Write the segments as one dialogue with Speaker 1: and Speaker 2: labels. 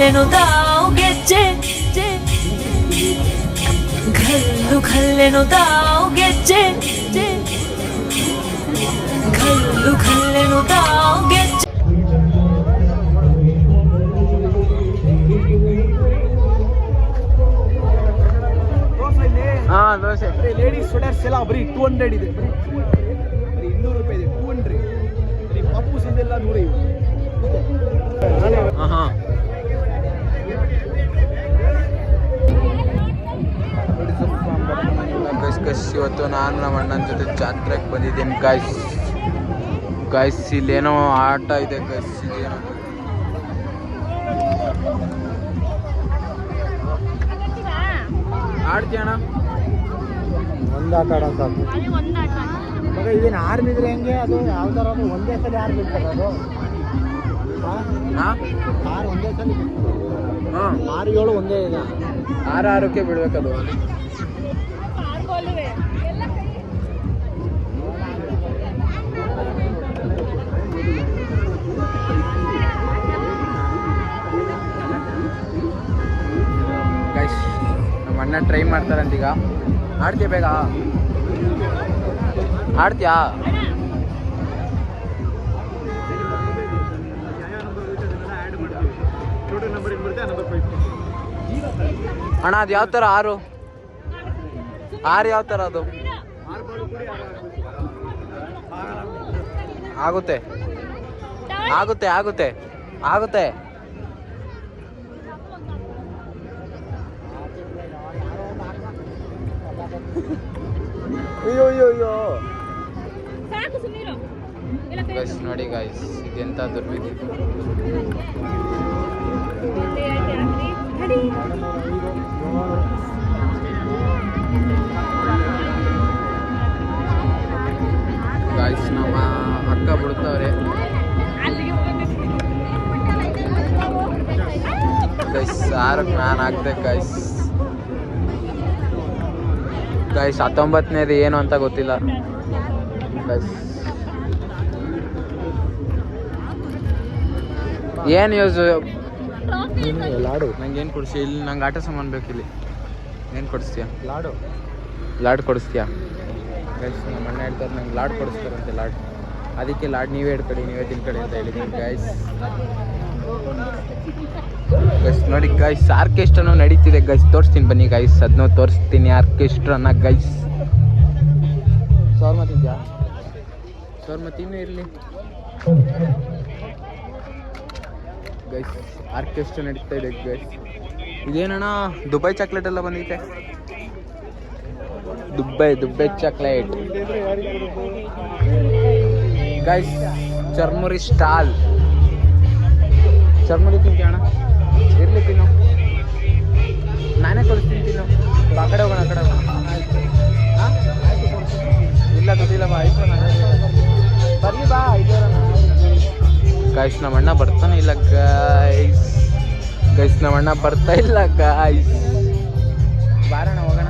Speaker 1: ಖಲ್ಲೆನು ತಾವು ಗೆಜ್ಜೆ ಘಲ್ಲು ಖಲ್ಲೆನು ತಾವು ಗೆಜ್ಜೆ ಘಲ್ಲು ಖಲ್ಲೆನು ತಾವು ಗೆಜ್ಜೆ.
Speaker 2: ಹಾ ದೋಸೆ ಲೇಡೀಸ್ ಸ್ವೆಟರ್ಸ್ ಎಲ್ಲ ಬರೀ 200 ಇದೆ, ಬರೀ 200 ರೂಪಾಯಿ ಇದೆ. 200 ಬರೀ ಪಪ್ಪುಸ್ ಇದೆಲ್ಲ 150. ಹಾ ಗೈಸ್ ಇವತ್ತು ನಾನು ನಮ್ಮ ಅಣ್ಣನ ಜೊತೆ ಜಾತ್ರೆಗೆ ಬಂದಿದ್ದೀನಿ ಗೈಸ್ ಇಲ್ಲೇನೋ ಆಟ ಇದೆ ಗೈಸ್. ಇದೇನೋ ಆಡ್ತೀಯಣ್ಣ? ಒಂದು ಆಟ ಆಡೋ ಸಾಕು ಮಗ. ಇದೇನು ಆರ್ಮಿದ್ರೆ ಹೆಂಗೆ? ಅದು ಯಾವ ಥರ ಅದು ಒಂದೇ ಸಲ ಯಾರು ಬಿಡ್ತಾರೆ? ಅದು ಆರು ಒಂದೇ ಸಲ ಹಾಂ 6-7 ಒಂದೇ ಇದೆ. 6-6ಕ್ಕೆ ಬಿಡ್ಬೇಕದು. ಗೈಸ್ ನಮ್ಮ ಅಣ್ಣ ಟ್ರೈ ಮಾಡ್ತಾರಂತೀಗ. ಆಡ್ತೀಯ? ಬೇಗ ಆಡ್ತೀಯಾ? ಅಣ್ಣ ಅದು ಯಾವ ಥರ? ಆರು ಯಾವ ಥರ ಅದು? ಆಗುತ್ತೆ ಆಗುತ್ತೆ ಆಗುತ್ತೆ ಆಗುತ್ತೆ. ಅಯ್ಯೋ ಅಯ್ಯೋ ಅಯ್ಯೋ ಗೈಸ್ ನೋಡಿ ಗೈಸ್, ಇದೆಂತ ದುರ್ವಿಧಿ. ಗೈಸ್ ನಮ್ಮ ಅಕ್ಕ ಬಿಡ್ತವ್ರೆ ಗೈಸ್. 6ಕ್ಕೆ ನಾನು ಹಾಕ್ದೆ ಗೈಸ್. 19ನೇದು ಏನು ಅಂತ ಗೊತ್ತಿಲ್ಲ ಗೈಸ್. ಏನು ಯೂಸ್? ಲಾಡು. ನಂಗೆ ಏನು ಕೊಡಿಸಿ? ಇಲ್ಲಿ ನಂಗೆ ಆಟ ಸಾಮಾನು ಬೇಕು. ಇಲ್ಲಿ ಏನು ಕೊಡಿಸ್ತೀಯಾ? ಲಾಡು ಕೊಡಿಸ್ತೀಯಾ? ಗೈಸ್ ನಮ್ಮ ಅಣ್ಣ ಹೇಳ್ತಾರೆ ನಂಗೆ ಲಾಡು ಕೊಡಿಸ್ತಾರಂತೆ. ಅದಕ್ಕೆ ನೀವೇ ಹಿಡ್ಕೊಡಿ, ನೀವೇ ತಿನ್ಕೊಡಿ ಅಂತ ಹೇಳಿದ್ದೀನಿ ಗೈಸ್. ನೋಡಿ ಗೈಸ್, ಆರ್ಕೆಸ್ಟ್ರಾನು ನಡೀತಿದೆ ಗೈಸ್. ತೋರಿಸ್ತೀನಿ ಬನ್ನಿ ಗೈಸ್, ಅದನ್ನೂ ತೋರಿಸ್ತೀನಿ ಆರ್ಕೆಸ್ಟ್ರಾನ ಗೈಸ್. ಸೋರ್ಮತಿದ್ಯಾ? ಇನ್ನೂ ಇರಲಿ ಗೈಸ್. ಆರ್ಕೆಸ್ಟ್ರಾ ನಡೀತಾ ಇದೆ ಗೈಸ್. ಇದೇನಣ್ಣ ದುಬೈ ಚಾಕ್ಲೇಟ್ ಎಲ್ಲ ಬಂದೈತೆ. Dubai chocolate guys. ಚರ್ಮುರಿ ಸ್ಟಾಲ್. ಚರ್ಮುರಿ ತಿಂತೀಯ ಅಣ್ಣ? ಇರ್ಲಿ ತಿನ್ನು, ನಾನೇ ಕೊಡಿಸ್ತೀನಿ ತಿನ್ನು. ಆ ಕಡೆ ಹೋಗೋಣ, ಆ ಕಡೆ ಹೋಗೋಣ. ಹಾಂ ಇಲ್ಲ ಗೊತ್ತಿಲ್ಲ ಬಾ. ಆಯ್ತು ಬರ್ಲಿ ಬಾ. ಗೈಸ್ ನಮ್ಮ ಅಣ್ಣ ಬರ್ತಾನೆ ಇಲ್ಲ ಗೈಸ್. ನಮ್ಮ ಅಣ್ಣ ಬರ್ತಾ ಇಲ್ಲ ಗೈಸ್. ಬಾರಣ ಹೋಗೋಣ,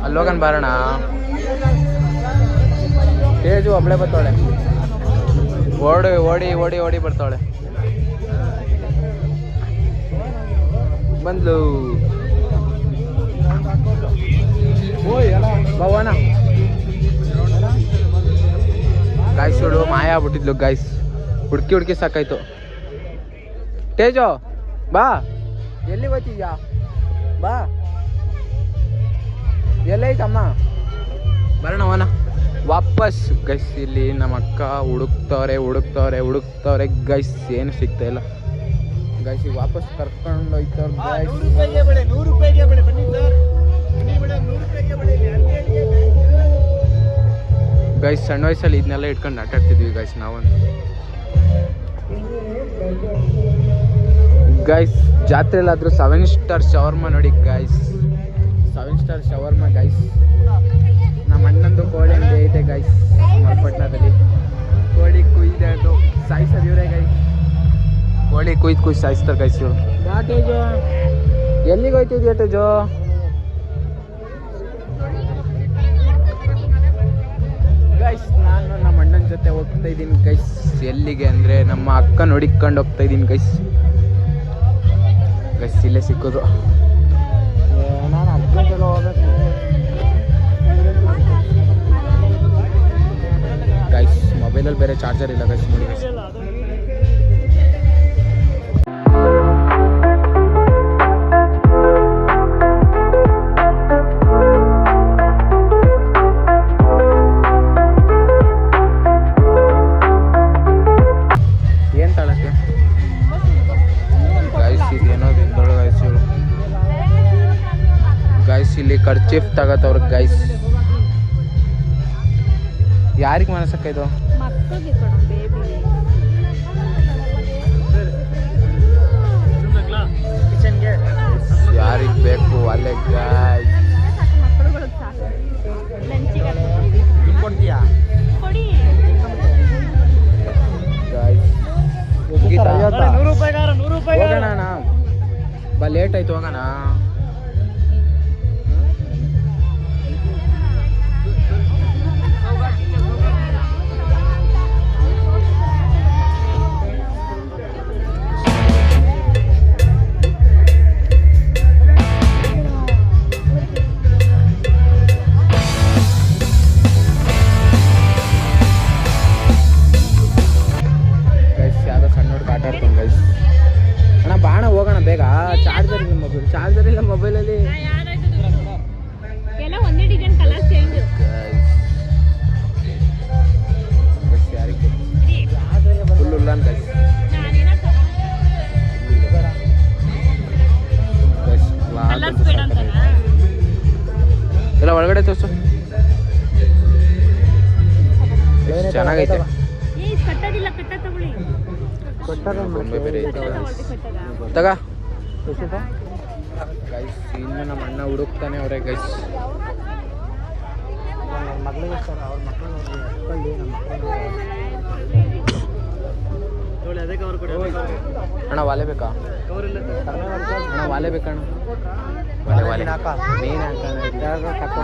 Speaker 2: ಅಲ್ಲೋಗಣ ಬಾರಣ. ತೇಜು ಒಬ್ಳೆ ಬರ್ತಾಳೆ. ಓಡಿ ಬರ್ತಾಳೆ. ಬಂದ್ಲು ಭವನ ಗಾಯ್ಸ್. ನೋಡು ಮಾಯ ಆಗ್ಬಿಟ್ಟಿದ್ಲು ಗಾಯ್ಸ್. ಹುಡುಕಿ ಸಾಕಾಯ್ತು. ತೇಜು ಬಾ. ಎಲ್ಲಿ ಹೋಗ್ತಿದ್ಯಾ? ಬಾ. ಎಲ್ಲೈತಮ್ಮ? ಬರೋಣ ಅವನ ವಾಪಸ್ ಗೈಸ್. ಇಲ್ಲಿ ನಮ್ಮ ಅಕ್ಕ ಹುಡುಕ್ತವ್ರೆ ಗೈಸ್. ಏನು ಸಿಗ್ತಾ ಇಲ್ಲ ಗೈಸ್. ಈಗ ವಾಪಸ್ ಕರ್ಕೊಂಡು ಹೋಯ್ತವ್ರು ಗೈಸ್. 100 ರೂಪಾಯಿಗೆ ಬೆಳೆ ಬನ್ನಿ ಸರ್. ಗೈಸ್ ಸಣ್ಣ ವಯಸ್ಸಲ್ಲಿ ಇದನ್ನೆಲ್ಲ ಇಟ್ಕೊಂಡು ಆಟಾಡ್ತಿದ್ವಿ ಗೈಸ್ ನಾವು. ಗೈಸ್ ಜಾತ್ರೆಯಲ್ಲಾದರೂ 7 ಸ್ಟಾರ್ ಶವರ್ಮ ನೋಡಿ ಗೈಸ್. 7 star shawarma guys. ನಮ್ಮ ಅಣ್ಣಂದು ಕೋಳಿ ಅಂತ ಐತೆ ಗೈಸ್ ಮಲ್ಪಟ್ನದಲ್ಲಿ. ಕೋಳಿ ಕುಯ್ದು ಸಾಯಿಸೋದು ಇವರೇ ಗೈಸ್. ಕೋಳಿ ಕುಯ್ದು ಸಾಯಿಸ್ತಾರೆ ಗೈಸ್ ಇವರು. ಟೇಜು ಎಲ್ಲಿಗೆ ಹೋಯ್ತಿದ್ಯಾ ಟೇಜು? ಗೈಸ್ ನಾನು ನಮ್ಮ ಅಣ್ಣನ ಜೊತೆ ಹೋಗ್ತಾ ಹೋಗ್ತಾ ಇದ್ದೀನಿ ಗೈಸ್. ಎಲ್ಲಿಗೆ ಅಂದರೆ ನಮ್ಮ ಅಕ್ಕ ನೋಡಿಕೊಂಡು ಹೋಗ್ತಾ ಇದ್ದೀನಿ ಗೈಸ್. ಗೈಸ್ ಇಲ್ಲೇ ಸಿಕ್ಕೋದು.
Speaker 3: ನಾನು ಅರ್ಜೆಂಟೆಲ್ಲ ಹೋಗ್ಬೇಕು
Speaker 2: ಗೈಸ್. ಮೊಬೈಲಲ್ಲಿ ಬೇರೆ ಚಾರ್ಜರ್ ಇಲ್ಲ ಗೈಸ್. ನೋಡಿ ಗೈಸ್. ಇಲ್ಲಿ ಕರ್ಚೀಫ್ ತಗತ್ತವ್ರ ಗೈಸ್. ಯಾರಿಗೆ ಮನಸಕ್ಕ ಇದು? ಯಾರಿಗೆ ಬೇಕು ಅಲ್ಲೇ ಗೈಸ್. ಹೋಗೋಣ ಬಾ, ಲೇಟ್ ಆಯ್ತು ಹೋಗೋಣ. ಹೋಗೋಣ ಬೇಗ. ಚಾರ್ಜರ್ ಇಲ್ಲ ಮೊಬೈಲಲ್ಲಿ.
Speaker 4: ಎಲ್ಲ ಒಂದೇ ಡಿಸೈನ್ ಕಲರ್ ಚೇಂಜ್.
Speaker 2: ಫುಲ್ ಉಲ್ಲಾನ್ ಗೈಸ್. ಎಲ್ಲ ಒಳಗಡೆ ತೋರ್ಸು. ಚೆನ್ನಾಗೈತೆ. ಗೊಂಬೆ ಬೇರೆ ತಗ ಗೈಸ್. ಇನ್ನು ನಮ್ಮ ಅಣ್ಣ ಹುಡುಕ್ತಾನೆ ಅವರೇ ಗೈಸ್.
Speaker 3: ಮಗಳಿಗೆ ಸರ್ ಅವ್ರ ಮಕ್ಕಳು
Speaker 2: ಅಣ್ಣ ವಾಲೆ ಬೇಕಾ? ಅಣ್ಣ ವಾಲೆ ಬೇಕಣ್ಣ. ವಾಲೆ ನೀನು ಹಾಕೋಣ.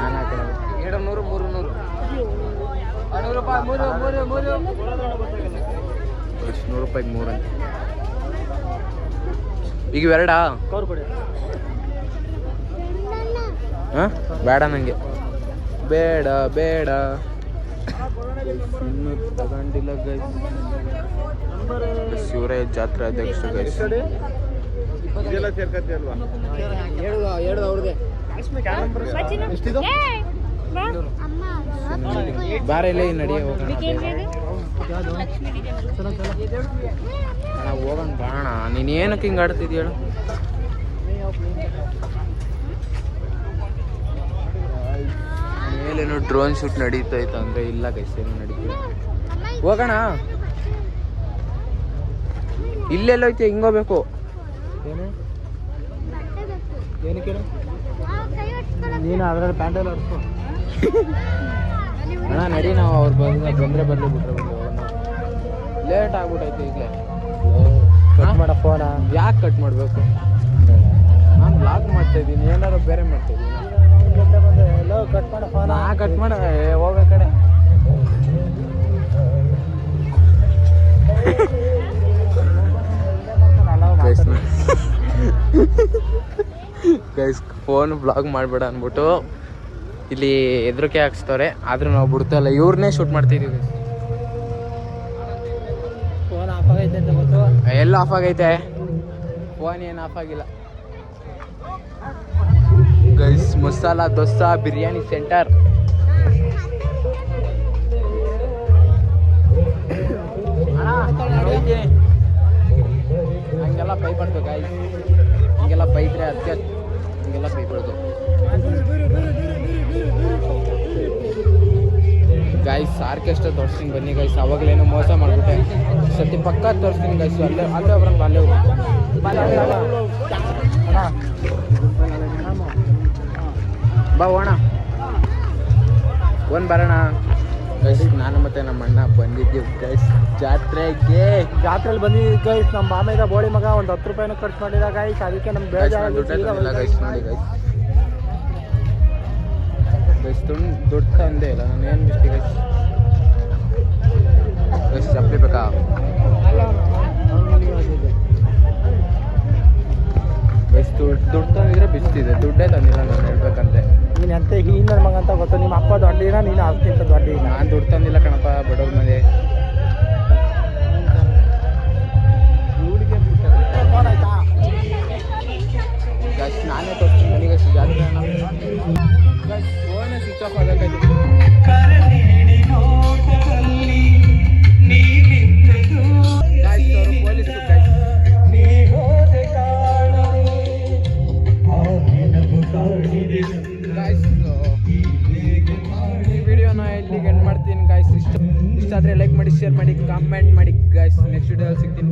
Speaker 2: ನಾನು ಹಾಕೋಣ. 200 300 100 ರೂಪಾಯಿ 100 ರೂಪಾಯಿಗೆ 3 ಅಂತ. ಈಗ ಇವೆರಡಾ? ಹಾಂ ಬೇಡ ನನಗೆ, ಬೇಡ ಬೇಡ. ಇನ್ನೂ ತಗೊಂಡಿಲ್ಲ ಗೈಸ್. ಶಿವರಾಯ ಜಾತ್ರೆ ಅಧ್ಯಕ್ಷ ಗೈಸ್. ಬಾರ ಇಲ್ಲ ನಡಿಯ ಹೋಗೋಣ. ಹೋಗೋಣ ಬಾಣ. ನೀನು ಏನಕ್ಕೆ ಹಿಂಗೆ ಆಡ್ತಿದ್ಯ ಹೇಳು? ಮೇಲೇನು ಡ್ರೋನ್ ಶೂಟ್ ನಡೀತೈತೆ ಅಂದರೆ ಇಲ್ಲ ಗೈಸ್, ಏನು ನಡೀತಿದೆ. ಹೋಗೋಣ. ಇಲ್ಲೆಲ್ಲೋಯ್ತು, ಹಿಂಗೋಗ್ಬೇಕು.
Speaker 3: ಏನು ಏನಕ್ಕೆ ನೀನು ಅದರಲ್ಲಿ ಪ್ಯಾಂಟಲ್ಲಿ ಹೊಡ್ಕೊ.
Speaker 2: ಅಣ್ಣ ನಡಿ, ನಾವು ಅವ್ರು ಬಂದರೆ ಬರಲಿ ಬಿಟ್ರೆ ಲೇಟ್ ಆಗ್ಬಿಟ್ಟೈತೆ ಈಗಲೇ.
Speaker 3: ಕಟ್ ಮಾಡ ಫೋನ.
Speaker 2: ಯಾಕೆ ಕಟ್ ಮಾಡಬೇಕು? ನಾನು ಬ್ಲಾಗ್ ಮಾಡ್ತಾಯಿದ್ದೀನಿ, ಏನಾದ್ರು ಬೇರೆ ಮಾಡ್ತಾಯಿದ್ದೀನಿ.
Speaker 3: ಎಲ್ಲೋ ಕಟ್ ಮಾಡ ಫೋನ.
Speaker 2: ಕಟ್ ಮಾಡ ಹೋಗೋ ಕಡೆ. ಗೈಸ್ ಫೋನ್ ಬ್ಲಾಗ್ ಮಾಡಬೇಡ ಅಂದ್ಬಿಟ್ಟು ಇಲ್ಲಿ ಹೆದರಿಕೆ ಹಾಕ್ಸ್ತವ್ರೆ. ಆದರೂ ನಾವು ಬಿಡ್ತಾಯಿಲ್ಲ, ಇವ್ರನ್ನೇ ಶೂಟ್ ಮಾಡ್ತಿದ್ದೀವಿ.
Speaker 3: ಫೋನ್ ಆಫ್ ಆಗೈತೆ ಅಂತ ಗೊತ್ತು.
Speaker 2: ಎಲ್ಲ ಆಫ್ ಆಗೈತೆ, ಫೋನ್ ಏನು ಆಫ್ ಆಗಿಲ್ಲ ಗೈಸ್. ಮಸಾಲಾ ದೋಸಾ ಬಿರಿಯಾನಿ ಸೆಂಟರ್. ಹಂಗೆಲ್ಲ ಬೈಬಾರ್ದು ಗೈಸ್, ಹಂಗೆಲ್ಲ ಬೈದ್ರೆ ಅದಕ್ಕೆ ಹಂಗೆಲ್ಲ ಬೈಬಾರ್ದು ಗೈಸ್. ಆರ್ಕೆಸ್ಟ್ರಾ ತೋರಿಸ್ತೀನಿ ಬನ್ನಿ ಗೈಸ್. ಅವಾಗಲೇನೋ ಮೋಸ ಮಾಡಿಬಿಟ್ಟೆ, ಸತಿ ಪಕ್ಕ ತೋರಿಸ್ತೀನಿ ಗೈಸ್. ಅಲ್ಲೇ ಅಲ್ಲೇ ಒಬ್ಬರನ್ನ ಬಾ ಹೋಣ ಒಂದು ಬರೋಣ ಗೈಸ್. ನಾನು ಮತ್ತೆ ನಮ್ಮ ಅಣ್ಣ ಬಂದಿದ್ದೀವಿ ಗೈಸ್ ಜಾತ್ರೆಗೆ.
Speaker 3: ಜಾತ್ರೆಯಲ್ಲಿ ಬಂದಿದ್ದೀವಿ ಗೈಸ್. ನಮ್ಮ ಮಾಮೇಗ ಬೋಳಿ ಮಗ ಒಂದು 10 ರೂಪಾಯಿನ ಖರ್ಚು ಮಾಡಿದ ಗೈಸ್. ಅದಕ್ಕೆ ನಮ್ಗೆ ಬೇಜಾರಾಗಿ
Speaker 2: ಗೈಸ್ ನೋಡಿ ಗೈಸ್. ಗೈಸ್ ದುಡ್ಡು ತಂದೆ ಇಲ್ಲ ನಾನು, ಏನು ಬಿಸ್ತಿ ಗೈಸ್. ಇದೆ, ದುಡ್ಡೇ ತಂದಿಲ್ಲ ನಾನು ಹೇಳ್ಬೇಕಂದ್ರೆ.
Speaker 3: ನೀನು ಎಂತ ಹೀನ ಮಗ ಅಂತ ಗೊತ್ತು, ನಿಮ್ಮ ಅಪ್ಪ ದೊಡ್ಡಿನ ನೀನು ಅದಕ್ಕಿಂತ ದೊಡ್ಡಿನ.
Speaker 2: ನಾನು ದುಡ್ಡು ತಂದಿಲ್ಲ ಕಣಪ್ಪ, ಬಡವ್ರ ಮನೆ.
Speaker 3: ಫೋನ್ ಆಯ್ತಾ?
Speaker 2: ಗೈಸ್ ನಾನೇ ತೋರಿಸ್ತೀನಿ ನನಗೆ ಜಾತ್ರೆ ಫೋನೇ ಸ್ವಿಚ್ ಆಫ್ ಆಗಬೇಕಾಯ್ತು. ಪೊಲೀಸರು ಈ ವಿಡಿಯೋನ ಇಲ್ಲಿಗೆ ಎಂಡ್ ಮಾಡ್ತೀನಿ ಗಾಯ್ಸ್. ಇಷ್ಟ ಆದರೆ ಲೈಕ್ ಮಾಡಿ, ಶೇರ್ ಮಾಡಿ, ಕಾಮೆಂಟ್ ಮಾಡಿ ಗಾಯ್ಸ್. ನೆಕ್ಸ್ಟ್ ವಿಡಿಯೋದಲ್ಲಿ ಸಿಗ್ತೀನಿ.